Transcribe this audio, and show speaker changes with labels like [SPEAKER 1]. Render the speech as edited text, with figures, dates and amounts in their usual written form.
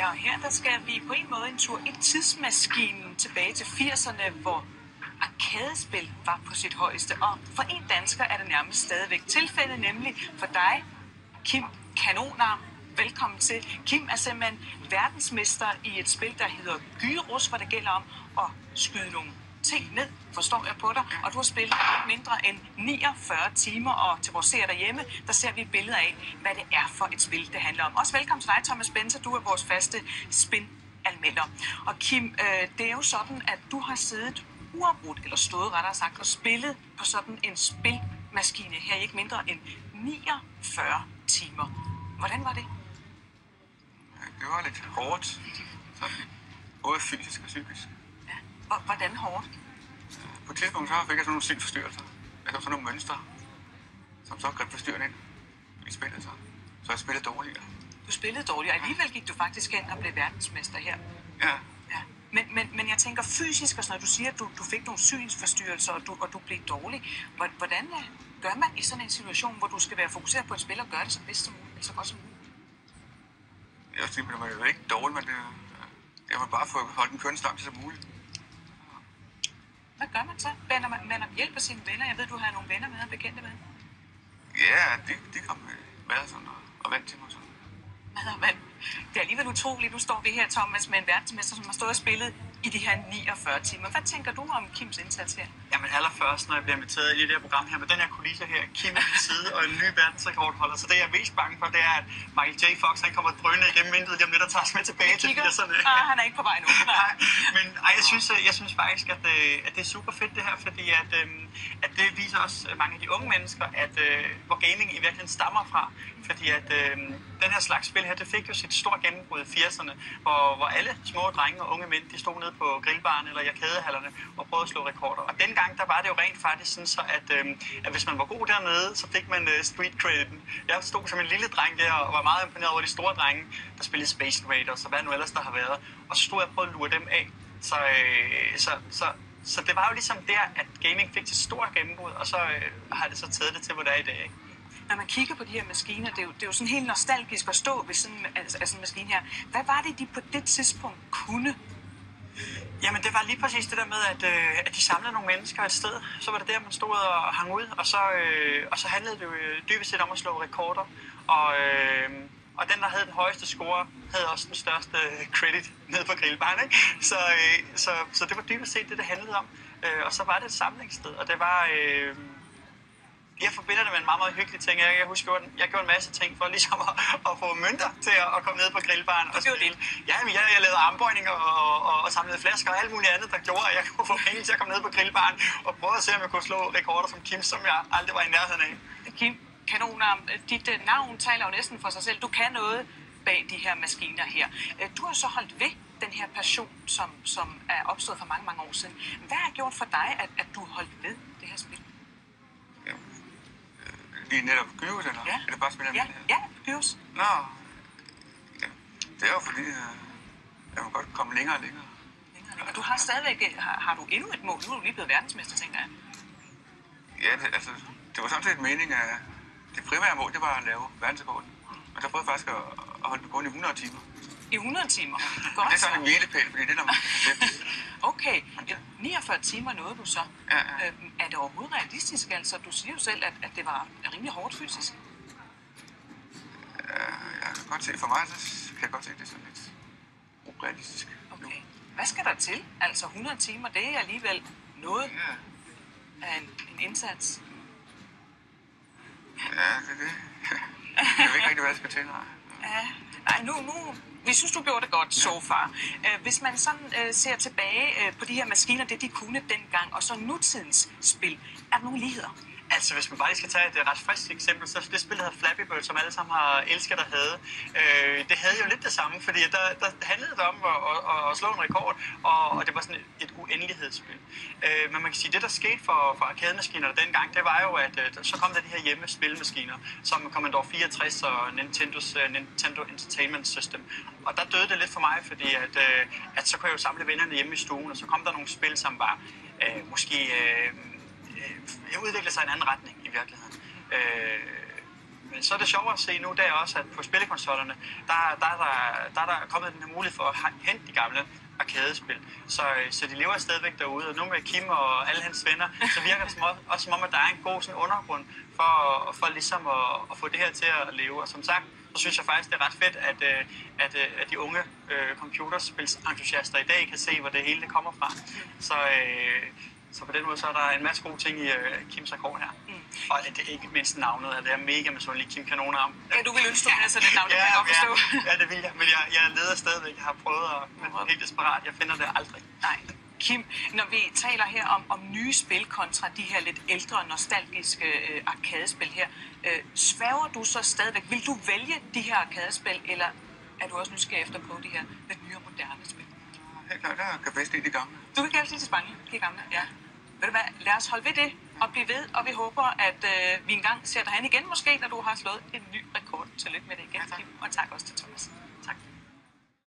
[SPEAKER 1] Ja, og her der skal vi på en måde en tur i tidsmaskinen tilbage til 80'erne, hvor arkadespil var på sit højeste. Og for en dansker er det nærmest stadigvæk tilfældet, nemlig for dig, Kim Kanonarm. Velkommen til. Kim er simpelthen verdensmester i et spil, der hedder Gyros, hvor det gælder om at skyde nogle ting ned, forstår jeg på dig. Og du har spillet ikke mindre end 49 timer, og til vores seere derhjemme, der ser vi et billede af, hvad det er for et spil, det handler om. Også velkommen til dig, Thomas Spencer. Du er vores faste spin-anmelder. Og Kim, det er jo sådan, at du har siddet uafbrudt, eller stået rettere sagt, og spillet på sådan en spilmaskine her i ikke mindre end 49 timer. Hvordan var det?
[SPEAKER 2] Det var lidt hårdt, sådan, både fysisk og psykisk.
[SPEAKER 1] Ja. Hvordan hårdt?
[SPEAKER 2] På et tidspunkt så fik jeg sådan nogle sindsforstyrrelser. Altså sådan nogle mønstre, som så greb forstyrrende ind i spillet. Så jeg spillede dårligere.
[SPEAKER 1] Du spillede dårligt, og alligevel gik du faktisk hen og blev verdensmester her.
[SPEAKER 2] Ja.
[SPEAKER 1] Men jeg tænker fysisk, og sådan noget, du siger, at du fik nogle synsforstyrrelser, og du blev dårlig. Hvordan gør man i sådan en situation, hvor du skal være fokuseret på et spil og gøre det så bedst som muligt, eller så godt som muligt?
[SPEAKER 2] Jeg synes, man er jo ikke dårlig, men jeg må bare få holdt den kørende så som muligt.
[SPEAKER 1] Hvad gør man så? Vender man hjælp af sine venner? Jeg ved, du har nogle venner med og bekendte med.
[SPEAKER 2] Ja, de kom med sådan og vand til mig sådan.
[SPEAKER 1] Men det er alligevel utroligt. Nu står vi her, Thomas, med en verdensmester, som har stået og spillet i de her 49 timer. Hvad tænker du om Kims indsats her?
[SPEAKER 3] Jamen allerførst, når jeg bliver inviteret i det her program her, med den her kulisse her, Kim er min side og en ny verdensrekordholder. Så det jeg er mest bange for, det er, at Michael J. Fox, han kommer drønende igennem vinduet lige om lidt og tager os med tilbage til 80'erne.
[SPEAKER 1] Han er ikke på vej nu.
[SPEAKER 3] Nej, men jeg synes faktisk, at det er super fedt det her, fordi at det viser også mange af de unge mennesker, at hvor gaming i virkeligheden stammer fra. Fordi at den her slags spil her, det fik jo sit store gennembrud i 80'erne, hvor alle små drenge og unge mænd, de stod nede på grillbaren eller i arkadehallerne og prøvede at slå rekorder. Og dengang, der var det jo rent faktisk sådan så, at hvis man var god dernede, så fik man street crediten. Jeg stod som en lille dreng der og var meget imponeret over de store drenge, der spillede Space Invaders og hvad nu ellers der har været. Og så stod jeg og prøvede at lure dem af. Så det var jo ligesom der, at gaming fik sit store gennembrud, og så har det så taget det til, hvor det er i dag.
[SPEAKER 1] Når man kigger på de her maskiner, det er jo sådan helt nostalgisk at stå ved sådan en maskine her. Hvad var det, de på det tidspunkt kunne?
[SPEAKER 3] Jamen, det var lige præcis det der med, at de samlede nogle mennesker et sted. Så var det der, man stod og hang ud, og så handlede det jo dybest set om at slå rekorder. Og den, der havde den højeste score, havde også den største credit nede på grillbaren, ikke? Så det var dybest set det handlede om. Og så var det et samlingssted, og det var... Jeg forbinder det med en meget, meget hyggelig ting. Jeg husker, at jeg gjorde en masse ting for ligesom at få mønter til at komme ned på grillbaren.
[SPEAKER 1] Og spille.
[SPEAKER 3] Ja, men jeg lavede armbøjninger og samlede flasker og alt muligt andet, der gjorde, at jeg kunne få penge til at komme ned på grillbaren og prøve at se, om jeg kunne slå rekorder som Kim, som jeg aldrig var i nærheden af.
[SPEAKER 1] Kim Kanonarm, dit navn taler jo næsten for sig selv. Du kan noget bag de her maskiner her. Du har så holdt ved den her passion, som er opstået for mange, mange år siden. Hvad har gjort for dig, at du holdt ved det her spil?
[SPEAKER 2] Lige netop Gyros, eller?
[SPEAKER 1] Ja.
[SPEAKER 2] Er det bare spiller
[SPEAKER 1] Ja, Gyros.
[SPEAKER 2] Nå, ja. Det er jo fordi, jeg må godt komme længere og længere.
[SPEAKER 1] Og du har stadigvæk, har du endnu et mål? Nu er du lige blevet verdensmester, tænker jeg.
[SPEAKER 2] Ja, det var samtidig meningen, at det primære mål, det var at lave verdensrekorden. Men så prøvede jeg faktisk at holde på i 100 timer.
[SPEAKER 1] I 100 timer? Godt.
[SPEAKER 2] Det er sådan en milepæl, fordi det er der fedt.
[SPEAKER 1] Okay, 49 timer nåede du så.
[SPEAKER 2] Ja.
[SPEAKER 1] Er det overhovedet realistisk? Altså, du siger jo selv, at det var rimelig hårdt fysisk.
[SPEAKER 2] Jeg kan godt se, for mig så kan jeg godt se, at det er sådan lidt urealistisk.
[SPEAKER 1] Okay. Hvad skal der til? Altså 100 timer, det er alligevel noget af en indsats.
[SPEAKER 2] Ja, det er det. Jeg ved ikke rigtig, hvad jeg skal til.
[SPEAKER 1] Nej, nu vi synes, du gjorde det godt so far. Hvis man sådan ser tilbage på de her maskiner, det de kunne dengang, og så nutidens spil, er der nogle ligheder?
[SPEAKER 3] Altså, hvis man bare lige skal tage et ret frisk eksempel, så det spil, der hedder Flappy Bird, som alle sammen har elsket og havde, det havde jo lidt det samme, fordi der handlede det om at slå en rekord, og det var sådan et uendelighedsspil. Men man kan sige, at det, der skete for arcade-maskinerne dengang, det var jo, at så kom der de her hjemmespilmaskiner, som Commodore 64 og Nintendo Entertainment System. Og der døde det lidt for mig, fordi at så kunne jeg jo samle vennerne hjemme i stuen, og så kom der nogle spil, som var måske... udvikle sig i en anden retning i virkeligheden. så er det sjovt at se nu, der også, at på spillekonsollerne, der er der kommet den her mulighed for at hente de gamle arkadespil. Så de lever stadigvæk derude, og nu med Kim og alle hans venner, så virker det også som om, at der er en god sådan, undergrund for ligesom at få det her til at leve. Og som sagt, så synes jeg faktisk, det er ret fedt, at de unge computerspilsentusiaster i dag kan se, hvor det hele det kommer fra. Så på den måde, så er der en masse gode ting i Kims rekord her. Og det er ikke mindst navnet, at det er mega misundelig Kim Kanonarm.
[SPEAKER 1] Ja, du vil ønske, du havde sådan et navn, det kan jeg godt forstå.
[SPEAKER 3] Ja, det vil jeg, men jeg leder stadigvæk. Jeg har prøvet, men helt desperat. Jeg finder det aldrig.
[SPEAKER 1] Nej. Kim, når vi taler her om nye spil kontra de her lidt ældre, nostalgiske arkadespil her, sværger du så stadigvæk? Vil du vælge de her arkadespil, eller er du også nysgerrig efter på de her lidt nye og moderne spil?
[SPEAKER 2] Helt klart, der kan bedst lide de gamle.
[SPEAKER 1] Du kan godt lide de Spanien, de gamle, ja. Ved du hvad, lad os holde ved det og blive ved, og vi håber, at vi engang ser dig hen igen måske, når du har slået en ny rekord. Tillykke med det igen, Kim, og tak også til Thomas.